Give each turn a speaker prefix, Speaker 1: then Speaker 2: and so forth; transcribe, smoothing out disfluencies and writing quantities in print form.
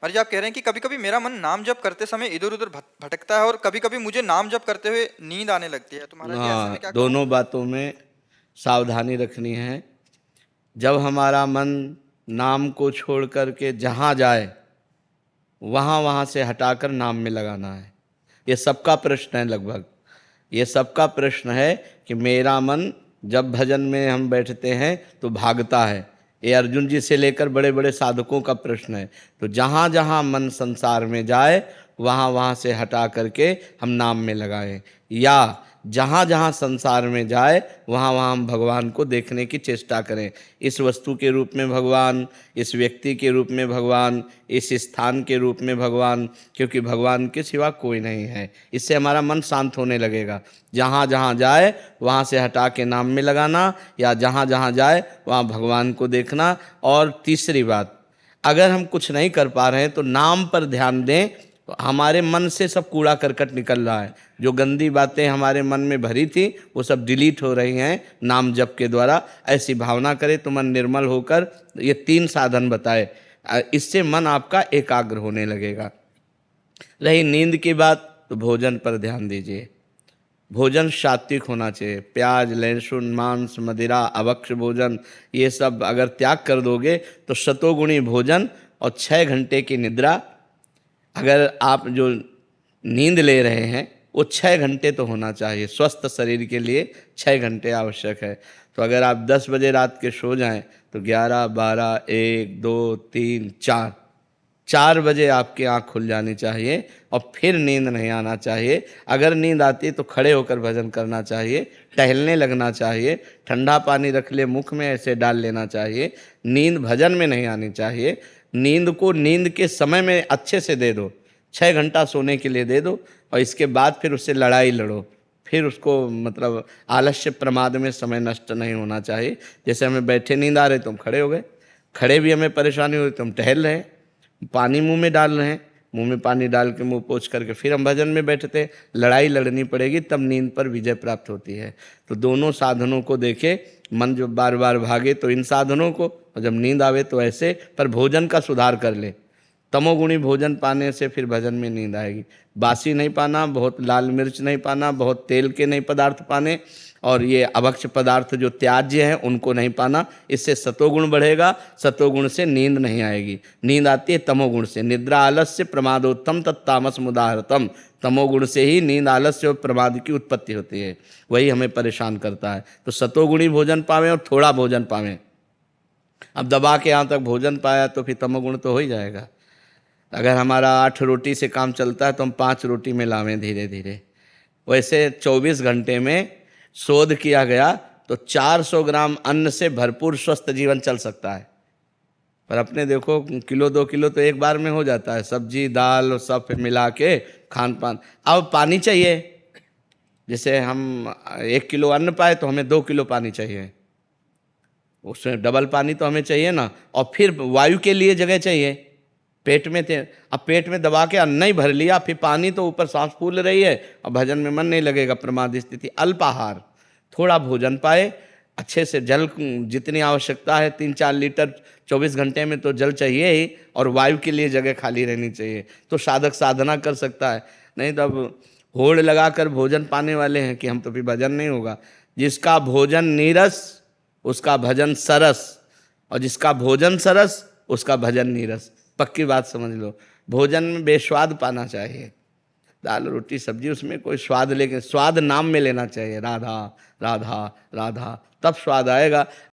Speaker 1: और जी आप कह रहे हैं कि कभी-कभी मेरा मन नाम जप करते समय इधर-उधर भटकता है और कभी-कभी मुझे नाम जप करते हुए नींद आने लगती है। तो महाराज जी ऐसे में
Speaker 2: हाँ,
Speaker 1: क्या करूं?
Speaker 2: दोनों बातों में सावधानी रखनी है। जब हमारा मन नाम को छोड़ करके जहाँ जाए वहाँ वहाँ से हटाकर नाम में लगाना है। ये सबका प्रश्न है लगभग। ये सबका प्रश्न है कि मेरा मन जब भजन में हम बैठते हैं तो भागता है। ये अर्जुन जी से लेकर बड़े बड़े साधकों का प्रश्न है। तो जहाँ जहाँ मन संसार में जाए वहाँ वहाँ से हटा करके हम नाम में लगाएं, या जहाँ जहाँ संसार में जाए वहाँ वहाँ हम भगवान को देखने की चेष्टा करें। इस वस्तु के रूप में भगवान, इस व्यक्ति के रूप में भगवान, इस स्थान के रूप में भगवान, क्योंकि भगवान के सिवा कोई नहीं है। इससे हमारा मन शांत होने लगेगा। जहाँ जहाँ जाए वहाँ से हटा के नाम में लगाना, या जहाँ जहाँ जाए वहाँ भगवान को देखना। और तीसरी बात, अगर हम कुछ नहीं कर पा रहे हैं तो नाम पर ध्यान दें। तो हमारे मन से सब कूड़ा करकट निकल रहा है। जो गंदी बातें हमारे मन में भरी थी वो सब डिलीट हो रही हैं नाम जप के द्वारा। ऐसी भावना करें तो मन निर्मल होकर, ये 3 साधन बताए, इससे मन आपका एकाग्र होने लगेगा। रही नींद की बात, तो भोजन पर ध्यान दीजिए। भोजन सात्विक होना चाहिए। प्याज, लहसुन, मांस, मदिरा, अभक्ष्य भोजन, ये सब अगर त्याग कर दोगे तो शतोगुणी भोजन और 6 घंटे की निद्रा। अगर आप जो नींद ले रहे हैं वो 6 घंटे तो होना चाहिए। स्वस्थ शरीर के लिए 6 घंटे आवश्यक है। तो अगर आप 10 बजे रात के सो जाएं तो 11, 12, 1, 2, 3, 4, 4 बजे आपकी आँख खुल जानी चाहिए और फिर नींद नहीं आना चाहिए। अगर नींद आती है तो खड़े होकर भजन करना चाहिए, टहलने लगना चाहिए, ठंडा पानी रख ले मुख में ऐसे डाल लेना चाहिए। नींद भजन में नहीं आनी चाहिए। नींद को नींद के समय में अच्छे से दे दो, 6 घंटा सोने के लिए दे दो, और इसके बाद फिर उससे लड़ाई लड़ो। फिर उसको मतलब आलस्य प्रमाद में समय नष्ट नहीं होना चाहिए। जैसे हमें बैठे नींद आ रहे तो हम खड़े हो गए, खड़े भी हमें परेशानी हो रही तो हम टहल रहे हैं, पानी मुंह में डाल रहे हैं, मुंह में पानी डाल के मुंह पोंछ करके फिर हम भजन में बैठते हैं। लड़ाई लड़नी पड़ेगी तब नींद पर विजय प्राप्त होती है। तो दोनों साधनों को देखे। मन जो बार बार भागे तो इन साधनों को, और जब नींद आवे तो ऐसे। पर भोजन का सुधार कर ले। तमोगुणी भोजन पाने से फिर भजन में नींद आएगी। बासी नहीं पाना, बहुत लाल मिर्च नहीं पाना, बहुत तेल के नहीं पदार्थ पाने, और ये अभक्ष्य पदार्थ जो त्याज्य हैं उनको नहीं पाना। इससे सतोगुण बढ़ेगा। सतोगुण से नींद नहीं आएगी। नींद आती है तमोगुण से। निद्रा आलस्य प्रमादोत्तम तत्तामस मुदाहरतम। तमोगुण से ही नींद, आलस्य और प्रमाद की उत्पत्ति होती है। वही हमें परेशान करता है। तो सतोगुणी भोजन पावें और थोड़ा भोजन पावें। अब दबा के यहाँ तक भोजन पाया तो फिर तमोगुण तो हो ही जाएगा। अगर हमारा 8 रोटी से काम चलता है तो हम 5 रोटी में लावें धीरे धीरे। वैसे 24 घंटे में शोध किया गया तो 400 ग्राम अन्न से भरपूर स्वस्थ जीवन चल सकता है। पर अपने देखो, किलो 2 किलो तो एक बार में हो जाता है, सब्जी दाल सब मिला के खान पान। अब पानी चाहिए। जैसे हम 1 किलो अन्न पाए तो हमें 2 किलो पानी चाहिए, उसमें डबल पानी तो हमें चाहिए ना। और फिर वायु के लिए जगह चाहिए। पेट में थे, अब पेट में दबा के अन्न ही भर लिया, फिर पानी तो ऊपर सांस फूल रही है और भजन में मन नहीं लगेगा, प्रमाद स्थिति। अल्पाहार, थोड़ा भोजन पाए, अच्छे से जल जितनी आवश्यकता है 3-4 लीटर 24 घंटे में तो जल चाहिए ही, और वायु के लिए जगह खाली रहनी चाहिए। तो साधक साधना कर सकता है। नहीं तो अब होड़ लगाकर भोजन पाने वाले हैं कि हम तो फिर भजन नहीं होगा। जिसका भोजन नीरस उसका भजन सरस, और जिसका भोजन सरस उसका भजन नीरस। पक्की बात समझ लो। भोजन में बेस्वाद पाना चाहिए। दाल रोटी सब्जी उसमें कोई स्वाद, लेकिन स्वाद नाम में लेना चाहिए। राधा राधा राधा, तब स्वाद आएगा।